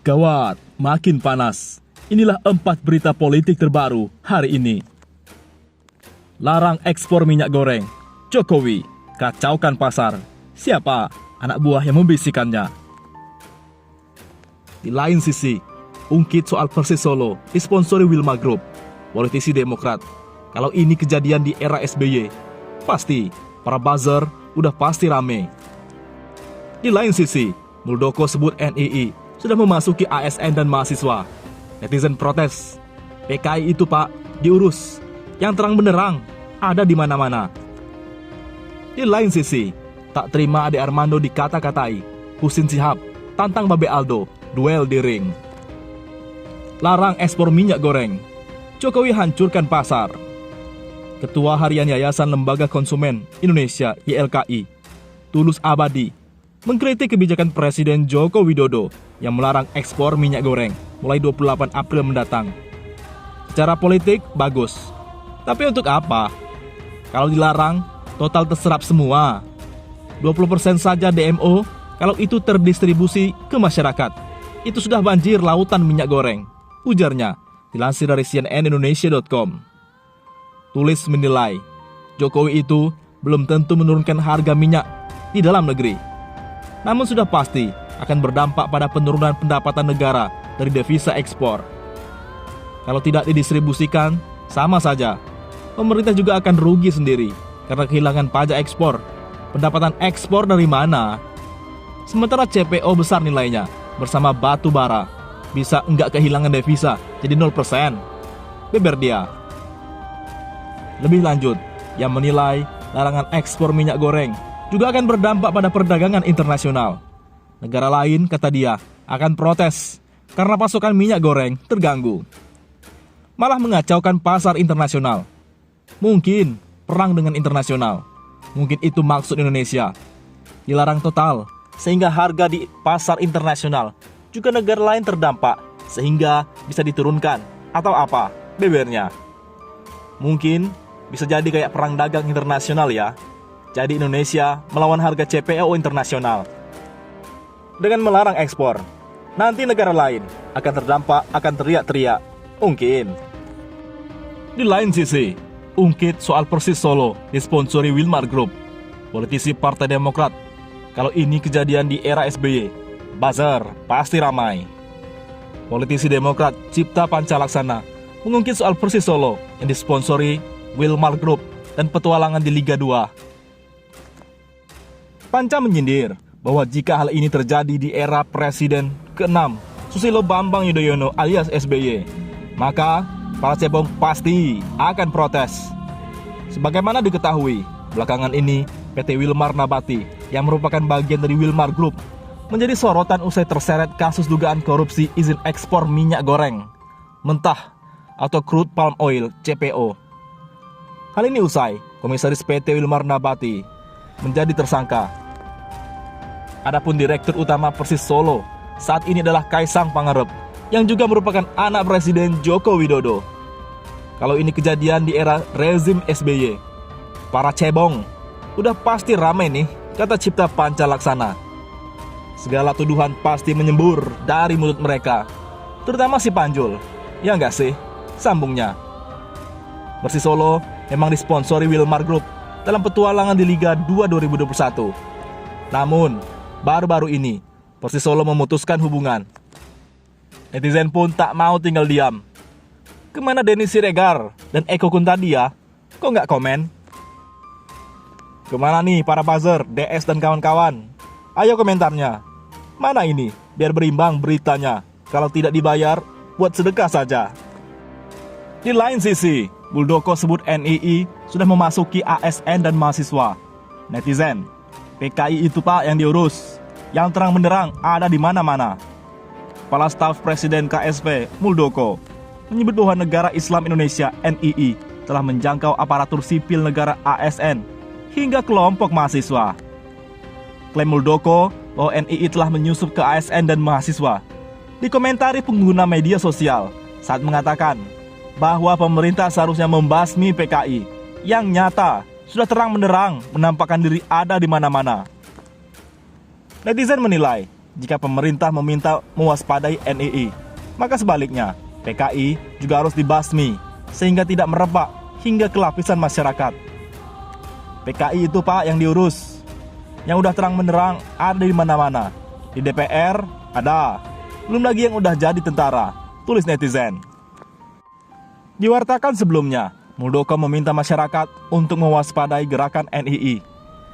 Gawat, makin panas. Inilah 4 berita politik terbaru hari ini. Larang ekspor minyak goreng. Jokowi kacaukan pasar. Siapa anak buah yang membisikkannya? Di lain sisi, ungkit soal Persis Solo disponsori Wilmar Group. Politisi Demokrat. Kalau ini kejadian di era SBY, pasti para buzzer udah pasti rame. Di lain sisi, Muldoko sebut NII sudah memasuki ASN dan mahasiswa. Netizen protes. PKI itu pak, diurus. Yang terang benderang, ada di mana-mana. Di lain sisi, tak terima Ade Armando dikata-katai. Husin Shihab tantang Babe Aldo, duel di ring. Larang ekspor minyak goreng. Jokowi hancurkan pasar. Ketua Harian Yayasan Lembaga Konsumen Indonesia YLKI, Tulus Abadi, mengkritik kebijakan Presiden Joko Widodo yang melarang ekspor minyak goreng mulai 28 April mendatang. Secara politik, bagus. Tapi untuk apa? Kalau dilarang, total terserap semua. 20% saja DMO, kalau itu terdistribusi ke masyarakat. Itu sudah banjir lautan minyak goreng, ujarnya, dilansir dari cnnindonesia.com. Tulis menilai, Jokowi itu belum tentu menurunkan harga minyak di dalam negeri. Namun sudah pasti akan berdampak pada penurunan pendapatan negara dari devisa ekspor. Kalau tidak didistribusikan, sama saja. Pemerintah juga akan rugi sendiri karena kehilangan pajak ekspor. Pendapatan ekspor dari mana? Sementara CPO besar nilainya bersama batu bara, bisa enggak kehilangan devisa jadi 0%. Beber dia. Lebih lanjut, yang menilai larangan ekspor minyak goreng juga akan berdampak pada perdagangan internasional. Negara lain, kata dia, akan protes karena pasokan minyak goreng terganggu. Malah mengacaukan pasar internasional. Mungkin perang dengan internasional. Mungkin itu maksud Indonesia. Dilarang total, sehingga harga di pasar internasional juga negara lain terdampak, sehingga bisa diturunkan. Atau apa? Bebernya. Mungkin bisa jadi kayak perang dagang internasional ya. Jadi Indonesia melawan harga CPO internasional. Dengan melarang ekspor, nanti negara lain akan terdampak, akan teriak-teriak. Mungkin. Di lain sisi, ungkit soal Persis Solo disponsori Wilmar Group. Politisi Partai Demokrat. Kalau ini kejadian di era SBY, buzzer pasti ramai. Politisi Demokrat Cipta Pancalaksana mengungkit soal Persis Solo yang disponsori Wilmar Group dan petualangan di Liga 2. Panca menyindir bahwa jika hal ini terjadi di era Presiden ke-6 Susilo Bambang Yudhoyono alias SBY, maka para cebong pasti akan protes. Sebagaimana diketahui, belakangan ini PT Wilmar Nabati yang merupakan bagian dari Wilmar Group menjadi sorotan usai terseret kasus dugaan korupsi izin ekspor minyak goreng mentah atau crude palm oil CPO. Hal ini usai Komisaris PT Wilmar Nabati menjadi tersangka. Adapun Direktur Utama Persis Solo saat ini adalah Kaisang Pangarep yang juga merupakan anak Presiden Joko Widodo. Kalau ini kejadian di era rezim SBY, para cebong udah pasti ramai nih, kata Cipta Pancalaksana. Segala tuduhan pasti menyembur dari mulut mereka, terutama si Panjul. Ya enggak sih? Sambungnya. Persis Solo memang disponsori Wilmar Group dalam petualangan di Liga 2 2021. Namun, baru-baru ini Persis Solo memutuskan hubungan. Netizen pun tak mau tinggal diam. Kemana Denny Siregar dan Eko Kuntadia? Kok nggak komen? Kemana nih para buzzer, DS dan kawan-kawan? Ayo komentarnya. Mana ini? Biar berimbang beritanya. Kalau tidak dibayar, buat sedekah saja. Di lain sisi, Muldoko sebut NII sudah memasuki ASN dan mahasiswa. Netizen, PKI itu pak yang diurus. Yang terang benderang ada di mana-mana. Kepala Staf Presiden KSP, Muldoko, menyebut bahwa Negara Islam Indonesia NII telah menjangkau aparatur sipil negara ASN hingga kelompok mahasiswa. Klaim Muldoko bahwa NII telah menyusup ke ASN dan mahasiswa dikomentari pengguna media sosial saat mengatakan bahwa pemerintah seharusnya membasmi PKI yang nyata sudah terang benderang menampakkan diri ada di mana-mana. Netizen menilai jika pemerintah meminta mewaspadai NII. Maka sebaliknya, PKI juga harus dibasmi sehingga tidak merebak hingga ke lapisan masyarakat. PKI itu Pak yang diurus, yang udah terang benderang ada di mana-mana. Di DPR ada, belum lagi yang udah jadi tentara, tulis netizen. Diwartakan sebelumnya, Muldoko meminta masyarakat untuk mewaspadai gerakan NII.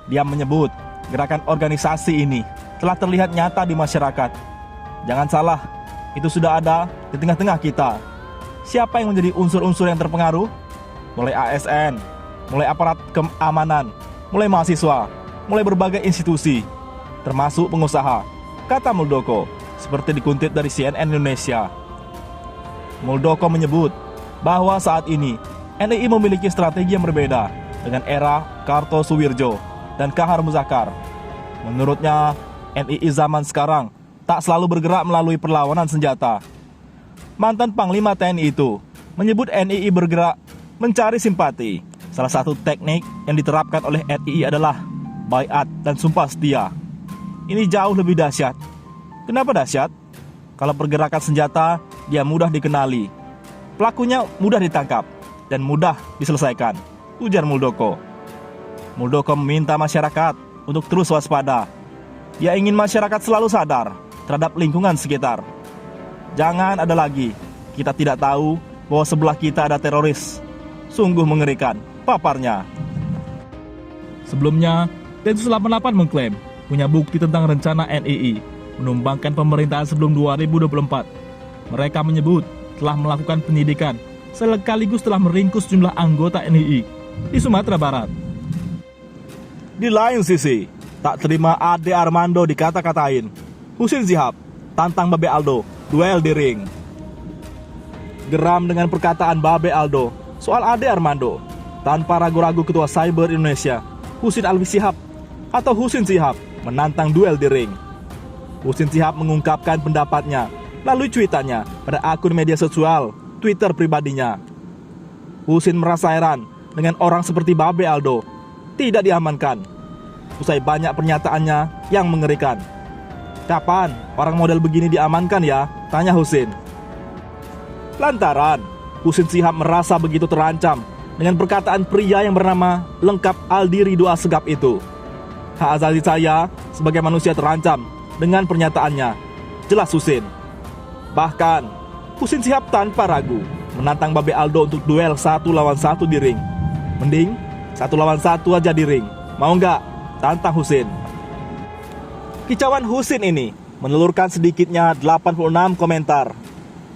Dia menyebut gerakan organisasi ini telah terlihat nyata di masyarakat. Jangan salah, itu sudah ada di tengah-tengah kita. Siapa yang menjadi unsur-unsur yang terpengaruh? Mulai ASN, mulai aparat keamanan, mulai mahasiswa, mulai berbagai institusi, termasuk pengusaha, kata Muldoko, seperti dikutip dari CNN Indonesia. Muldoko menyebut bahwa saat ini NII memiliki strategi yang berbeda dengan era Kartosuwirjo dan Kahar Muzakar. Menurutnya, NII zaman sekarang tak selalu bergerak melalui perlawanan senjata. Mantan Panglima TNI itu menyebut NII bergerak mencari simpati. Salah satu teknik yang diterapkan oleh NII adalah baiat dan sumpah setia. Ini jauh lebih dahsyat. Kenapa dahsyat? Kalau pergerakan senjata, dia mudah dikenali. Pelakunya mudah ditangkap dan mudah diselesaikan, ujar Muldoko. Muldoko meminta masyarakat untuk terus waspada. Dia ingin masyarakat selalu sadar terhadap lingkungan sekitar. Jangan ada lagi kita tidak tahu bahwa sebelah kita ada teroris. Sungguh mengerikan, paparnya. Sebelumnya, Densus 88 mengklaim punya bukti tentang rencana NII menumbangkan pemerintahan sebelum 2024. Mereka menyebut telah melakukan penyidikan sekaligus telah meringkus jumlah anggota NII di Sumatera Barat. Di lain sisi, tak terima Ade Armando dikata-katain. Husin Shihab tantang Babe Aldo duel di ring. Geram dengan perkataan Babe Aldo soal Ade Armando, tanpa ragu-ragu Ketua Cyber Indonesia Husin Alwi Shihab atau Husin Shihab menantang duel di ring. Husin Shihab mengungkapkan pendapatnya lalu cuitannya pada akun media sosial Twitter pribadinya. Husin merasa heran dengan orang seperti Babe Aldo tidak diamankan. Usai banyak pernyataannya yang mengerikan. Kapan orang model begini diamankan ya? Tanya Husin. Lantaran Husin Shihab merasa begitu terancam dengan perkataan pria yang bernama lengkap Aldi Ridho Assegaf itu. Hak asasi saya sebagai manusia terancam dengan pernyataannya, jelas Husin. Bahkan, Husin Shihab tanpa ragu menantang Babe Aldo untuk duel 1 lawan 1 di ring. Mending 1 lawan 1 aja di ring. Mau nggak? Tantang Husin. Kicauan Husin ini menelurkan sedikitnya 86 komentar,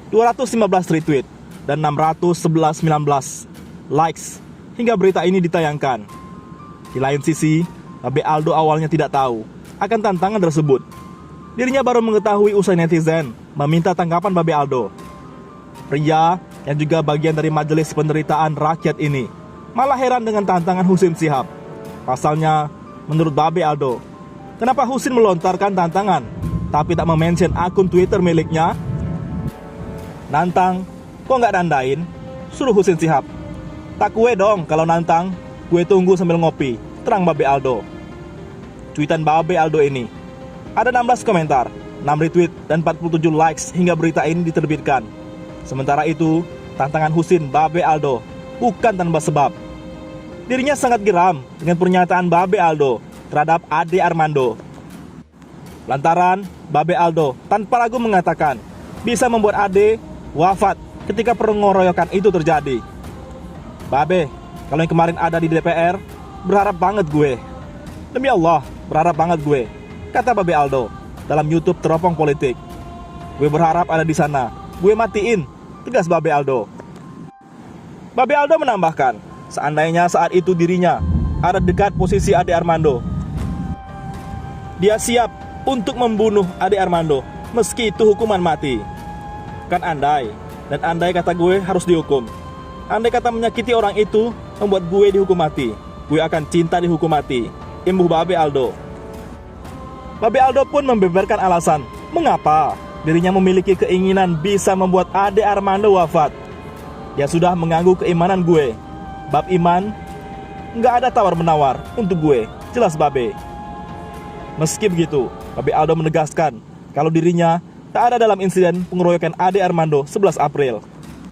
215 retweet, dan 619 likes hingga berita ini ditayangkan. Di lain sisi, Babe Aldo awalnya tidak tahu akan tantangan tersebut. Dirinya baru mengetahui usai netizen meminta tanggapan Babe Aldo. Pria yang juga bagian dari Majelis Penderitaan Rakyat ini malah heran dengan tantangan Husin Shihab. Pasalnya, menurut Babe Aldo, kenapa Husin melontarkan tantangan tapi tak memention akun Twitter miliknya? Nantang, kok nggak nandain? Suruh Husin Shihab. Tak kue dong kalau nantang, gue tunggu sambil ngopi, terang Babe Aldo. Tweetan Babe Aldo ini ada 16 komentar, 6 retweet, dan 47 likes hingga berita ini diterbitkan. Sementara itu, tantangan Husin Babe Aldo bukan tanpa sebab. Dirinya sangat geram dengan pernyataan Babe Aldo terhadap Ade Armando. Lantaran Babe Aldo tanpa ragu mengatakan bisa membuat Ade wafat ketika pengeroyokan itu terjadi. Babe, kalau yang kemarin ada di DPR, berharap banget gue. Demi Allah, berharap banget gue, kata Babe Aldo dalam YouTube Teropong Politik. Gue berharap ada di sana, gue matiin, tegas Babe Aldo. Babe Aldo menambahkan, seandainya saat itu dirinya ada dekat posisi Ade Armando, dia siap untuk membunuh Ade Armando meski itu hukuman mati. Kan andai, dan andai kata gue harus dihukum. Andai kata menyakiti orang itu membuat gue dihukum mati, gue akan cinta dihukum mati, imbuh Babe Aldo. Babe Aldo pun membeberkan alasan mengapa dirinya memiliki keinginan bisa membuat Ade Armando wafat. Dia sudah mengganggu keimanan gue. Bab iman, nggak ada tawar-menawar untuk gue, jelas Babe. Meski begitu, Babe Aldo menegaskan kalau dirinya tak ada dalam insiden pengeroyokan Ade Armando 11 April.